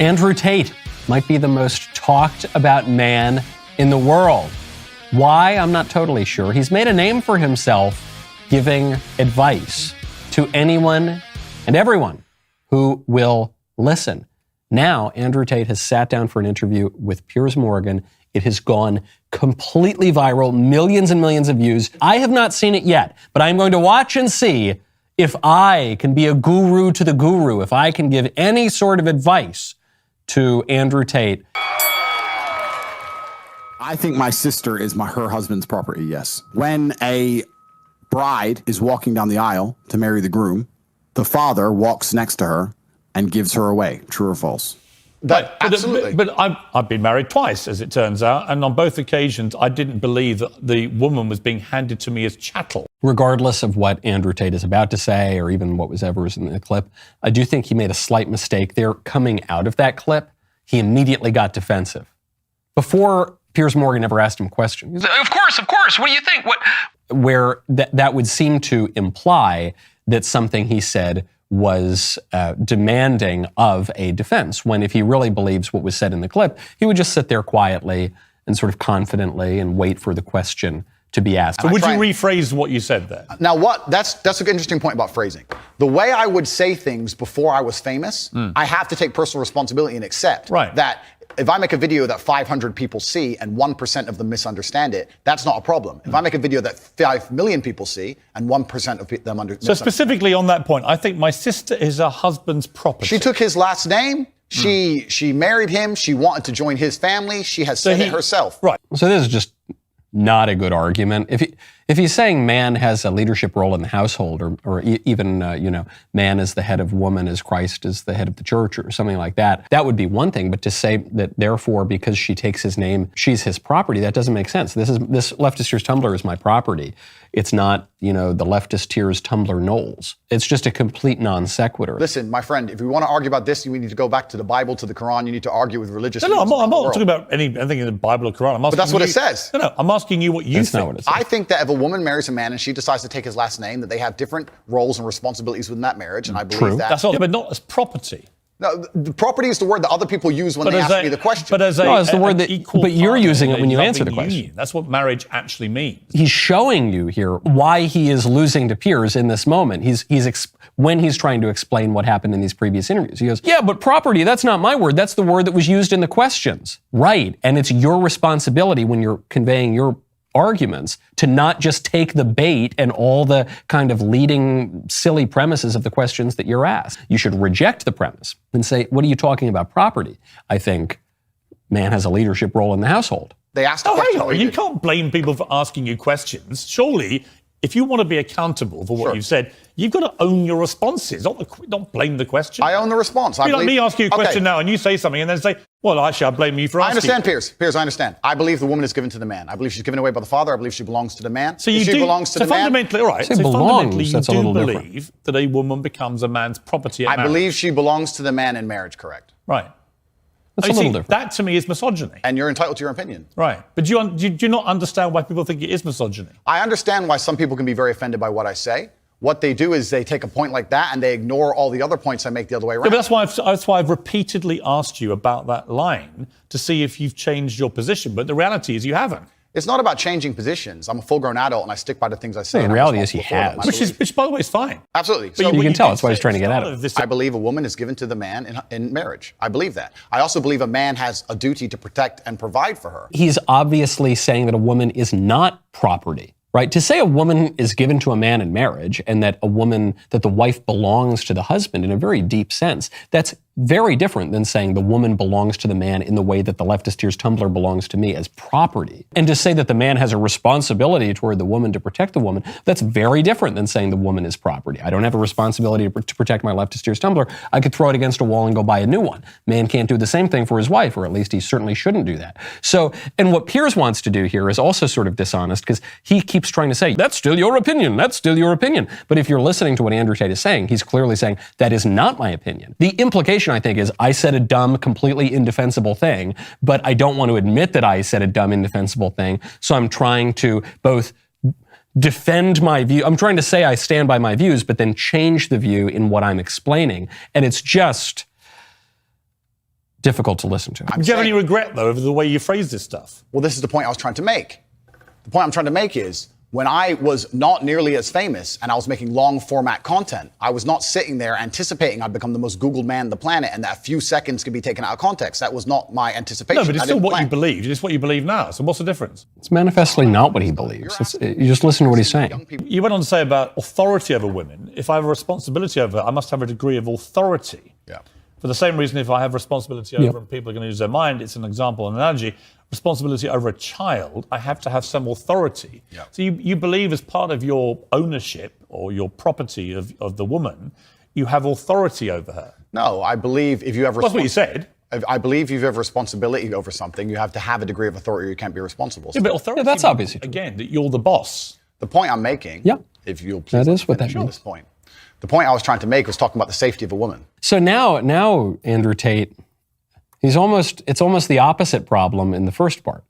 Andrew Tate might be the most talked about man in the world. Why? I'm not totally sure. He's made a name for himself giving advice to anyone and everyone who will listen. Now, Andrew Tate has sat down for an interview with Piers Morgan. It has gone completely viral, millions and millions of views. I have not seen it yet, but I'm going to watch and see if I can be a guru to the guru, if I can give any sort of advice to Andrew Tate. I think my sister is her husband's property, yes. When a bride is walking down the aisle to marry the groom, the father walks next to her and gives her away. True or false? Absolutely. But I've been married twice, as it turns out, and on both occasions, I didn't believe that the woman was being handed to me as chattel. Regardless of what Andrew Tate is about to say, or even what was ever in the clip, I do think he made a slight mistake there. Coming out of that clip, he immediately got defensive. Before Piers Morgan ever asked him a question, he said, of course, what do you think? Where that would seem to imply that something he said was demanding of a defense, when if he really believes what was said in the clip, he would just sit there quietly and sort of confidently and wait for the question to be asked. So would you rephrase what you said there? Now, that's an interesting point about phrasing. The way I would say things before I was famous, I have to take personal responsibility and accept that if I make a video that 500 people see and 1% of them misunderstand it, that's not a problem. If I make a video that 5 million people see and 1% of them understand. So specifically on that point, I think my sister is her husband's property. She took his last name. She married him. She wanted to join his family. She has said it herself. Right. So this is just not a good argument. If he's saying man has a leadership role in the household, or even man is the head of woman as Christ is the head of the church, or something like that, that would be one thing. But to say that therefore because she takes his name, she's his property, that doesn't make sense. This leftist tears tumbler is my property. It's not the leftist tears tumbler Knowles. It's just a complete non sequitur. Listen, my friend, if we want to argue about this, we need to go back to the Bible, to the Quran. You need to argue with religious. No, I'm not talking about anything in the Bible or Quran. But that's what it says. No, I'm asking you what you think. That's not what it says. I think that if a woman marries a man and she decides to take his last name, that they have different roles and responsibilities within that marriage, and I believe that. That's all, but not as property. No, the property is the word that other people use when they ask me the question. But as it's the word that. But you're using it when you answer the question. Union. That's what marriage actually means. He's showing you here why he is losing to Piers in this moment. When he's trying to explain what happened in these previous interviews, he goes, "Yeah, but property, that's not my word. That's the word that was used in the questions." Right, and it's your responsibility when you're conveying your arguments to not just take the bait and all the kind of leading silly premises of the questions that you're asked. You should reject the premise and say, what are you talking about property? I think man has a leadership role in the household. They asked the question. Hang on. You can't blame people for asking you questions. Surely, if you want to be accountable for what you've said, you've got to own your responses, not blame the question. I own the response. Like me ask you a question now and you say something and then say, well, actually, I blame you for asking. I understand, Piers. Piers, I understand. I believe the woman is given to the man. I believe she's given away by the father. I believe she belongs to the man. So fundamentally, all right. So fundamentally, you do believe that a woman becomes a man's property at marriage. I believe she belongs to the man in marriage, correct? Right. That's a little different. That to me is misogyny. And you're entitled to your opinion. Right. But do you not understand why people think it is misogyny? I understand why some people can be very offended by what I say. What they do is they take a point like that and they ignore all the other points I make the other way around. Yeah, but that's why I've repeatedly asked you about that line to see if you've changed your position. But the reality is you haven't. It's not about changing positions. I'm a full-grown adult and I stick by the things I say. The reality is he has. Which, by the way, is fine. Absolutely. So you can tell that's why he's trying to get at it. I believe a woman is given to the man in marriage. I believe that. I also believe a man has a duty to protect and provide for her. He's obviously saying that a woman is not property. Right? To say a woman is given to a man in marriage and that the wife belongs to the husband in a very deep sense, that's very different than saying the woman belongs to the man in the way that the leftist tears tumbler belongs to me as property. And to say that the man has a responsibility toward the woman to protect the woman, that's very different than saying the woman is property. I don't have a responsibility to protect my leftist tears tumbler. I could throw it against a wall and go buy a new one. Man can't do the same thing for his wife, or at least he certainly shouldn't do that. So, and what Piers wants to do here is also sort of dishonest because he keeps trying to say, that's still your opinion, that's still your opinion. But if you're listening to what Andrew Tate is saying, he's clearly saying, that is not my opinion. The implication, I think, is I said a dumb, completely indefensible thing, but I don't want to admit that I said a dumb, indefensible thing, so I'm trying to both defend my view. I'm trying to say I stand by my views, but then change the view in what I'm explaining. And it's just difficult to listen to. Do you have any regret, though, over the way you phrase this stuff? Well, this is the point I was trying to make. The point I'm trying to make is, when I was not nearly as famous and I was making long format content, I was not sitting there anticipating I'd become the most Googled man on the planet and that a few seconds could be taken out of context. That was not my anticipation. No, but it's still what you believed. It's what you believe now. So what's the difference? It's manifestly not what he believes. You just listen to what he's saying. You went on to say about authority over women. If I have a responsibility over her, I must have a degree of authority. Yeah. For the same reason, if I have responsibility over and people are going to use their mind, it's an example, an analogy. Responsibility over a child, I have to have some authority. Yeah. So you believe as part of your ownership or your property of the woman, you have authority over her. No, I believe if you have... That's what you said. I believe if you have responsibility over something, you have to have a degree of authority or you can't be responsible. Yeah, but authority, that's obviously true. Again, that you're the boss. The point I'm making, if you'll please that is what that finish means. This point. The point I was trying to make was talking about the safety of a woman. So now Andrew Tate, it's almost the opposite problem in the first part.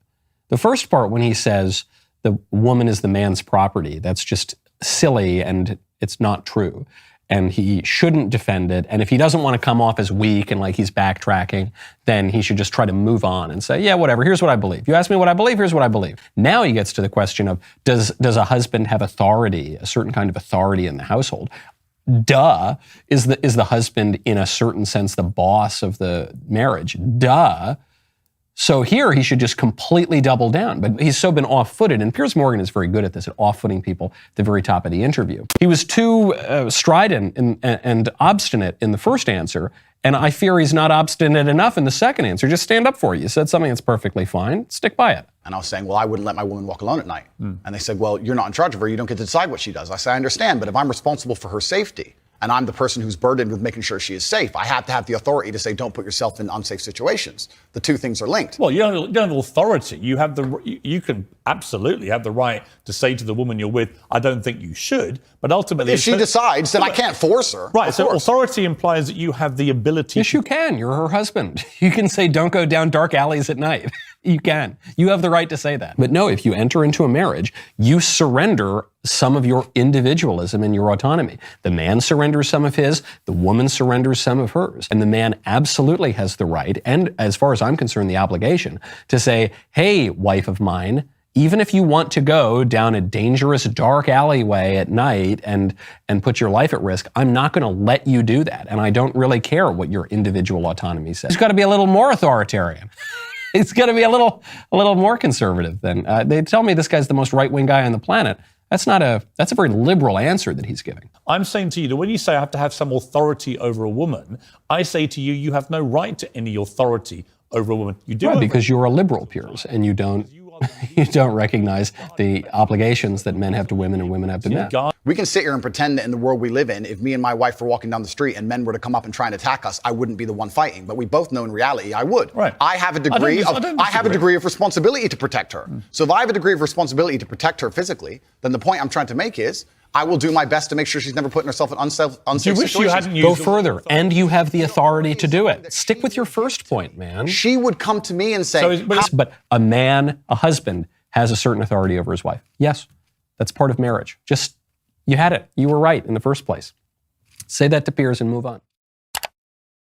The first part, when he says the woman is the man's property, that's just silly and it's not true. And he shouldn't defend it. And if he doesn't want to come off as weak and like he's backtracking, then he should just try to move on and say, yeah, whatever, here's what I believe. You ask me what I believe, here's what I believe. Now he gets to the question of, does a husband have authority, a certain kind of authority in the household? Duh. Is the husband, in a certain sense, the boss of the marriage? Duh. So here he should just completely double down, but he's so been off-footed, and Piers Morgan is very good at this, at off-footing people at the very top of the interview. He was too strident and obstinate in the first answer, and I fear he's not obstinate enough in the second answer. Just stand up for it. You said something that's perfectly fine. Stick by it. And I was saying, well, I wouldn't let my woman walk alone at night. And they said, well, you're not in charge of her. You don't get to decide what she does. I said, I understand, but if I'm responsible for her safety, and I'm the person who's burdened with making sure she is safe, I have to have the authority to say, don't put yourself in unsafe situations. The two things are linked. Well, you don't have authority. You can absolutely have the right to say to the woman you're with, I don't think you should, but ultimately... If she decides, then I can't force her. Right, so authority implies that you have the ability... Yes, you can. You're her husband. You can say, don't go down dark alleys at night. You can. You have the right to say that. But no, if you enter into a marriage, you surrender some of your individualism and your autonomy. The man surrenders some of his, the woman surrenders some of hers. And the man absolutely has the right, and as far as I'm concerned, the obligation, to say, hey, wife of mine, even if you want to go down a dangerous dark alleyway at night and put your life at risk, I'm not going to let you do that. And I don't really care what your individual autonomy says. It's got to be a little more authoritarian. It's going to be a little more conservative than they tell me this guy's the most right-wing guy on the planet. That's a very liberal answer that he's giving. I'm saying to you that when you say I have to have some authority over a woman, I say to you, you have no right to any authority over a woman. You do, right, because you're a liberal, Piers, and you don't recognize the obligations that men have to women and women have to men. We can sit here and pretend that in the world we live in, if me and my wife were walking down the street and men were to come up and try and attack us, I wouldn't be the one fighting. But we both know in reality I would. Right. I have a degree of responsibility to protect her. So if I have a degree of responsibility to protect her physically, then the point I'm trying to make is I will do my best to make sure she's never putting herself in unsafe situations. Go further, and you have the authority to do it. Stick with your first point, man. She would come to me and say... But a man, a husband, has a certain authority over his wife. Yes, that's part of marriage. You had it. You were right in the first place. Say that to Piers and move on.